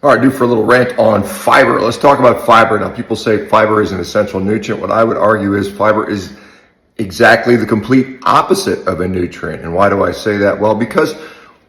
All right, due for a little rant on fiber. Let's talk about fiber. Now, people say fiber is an essential nutrient. What I would argue is fiber is exactly the complete opposite of a nutrient. And why do I say that? Well, because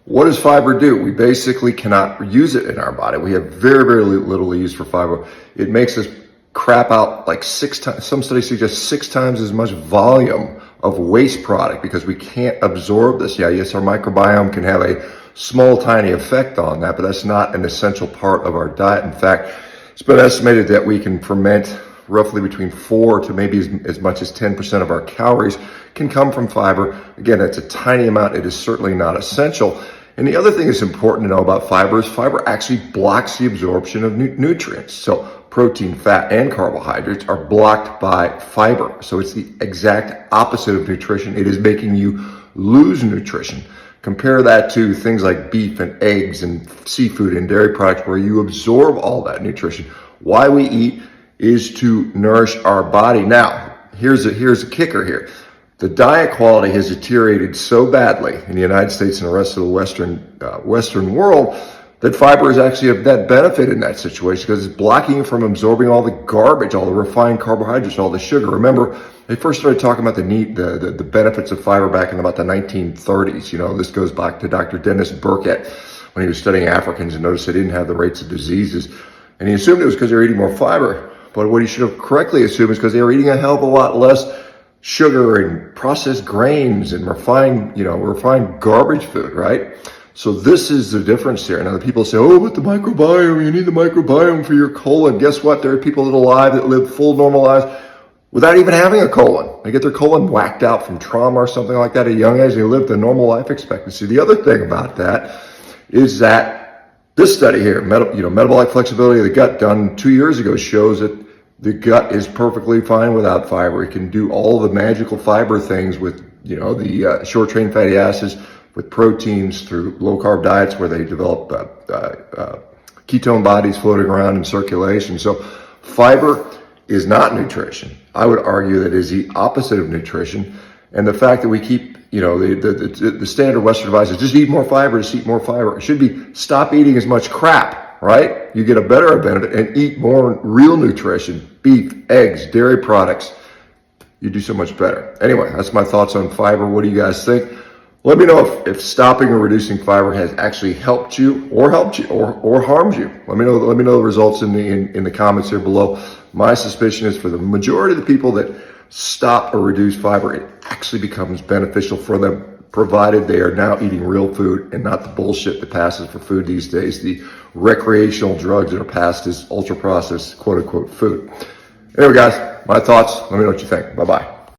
what does fiber do? We basically cannot use it in our body. We have very, very little use for fiber. It makes us crap out like 6 times. Some studies suggest 6 times as much volume of waste product because we can't absorb this. Yeah, yes, our microbiome can have a small, tiny effect on that, but that's not an essential part of our diet. In fact, it's been estimated that we can ferment roughly between 4 to maybe as much as 10% of our calories can come from fiber. Again, it's a tiny amount. It is certainly not essential. And the other thing that's important to know about fiber is fiber actually blocks the absorption of nutrients. So protein, fat, and carbohydrates are blocked by fiber. So it's the exact opposite of nutrition. It is making you lose nutrition. Compare that to things like beef and eggs and seafood and dairy products where you absorb all that nutrition. Why we eat is to nourish our body. Now, here's a kicker here. The diet quality has deteriorated so badly in the United States and the rest of the Western world that fiber is actually of net benefit in that situation because it's blocking you from absorbing all the garbage, all the refined carbohydrates, all the sugar. Remember, they first started talking about the benefits of fiber back in about the 1930s. You know, this goes back to Dr. Dennis Burkett when he was studying Africans and noticed they didn't have the rates of diseases. And he assumed it was because they were eating more fiber. But what he should have correctly assumed is because they were eating a hell of a lot less sugar and processed grains and refined garbage food, right? So this is the difference here. Now the people say, oh, but the microbiome, you need the microbiome for your colon. Guess what? There are people that are alive that live full normal lives without even having a colon. They get their colon whacked out from trauma or something like that at a young age. They live the normal life expectancy. The other thing about that is that this study here, metabolic flexibility of the gut done 2 years ago shows that the gut is perfectly fine without fiber. It can do all the magical fiber things with, the short chain fatty acids, with proteins through low carb diets where they develop ketone bodies floating around in circulation. So fiber is not nutrition. I would argue that it is the opposite of nutrition. And the fact that we keep, the standard Western advice is just eat more fiber, just eat more fiber. It should be stop eating as much crap, right? You get a better benefit and eat more real nutrition, beef, eggs, dairy products. You do so much better. Anyway, that's my thoughts on fiber. What do you guys think? Let me know if stopping or reducing fiber has actually helped you or harmed you. Let me know the results in the comments here below. My suspicion is for the majority of the people that stop or reduce fiber, it actually becomes beneficial for them, provided they are now eating real food and not the bullshit that passes for food these days, the recreational drugs that are passed as ultra processed quote unquote food. Anyway guys, my thoughts. Let me know what you think. Bye bye.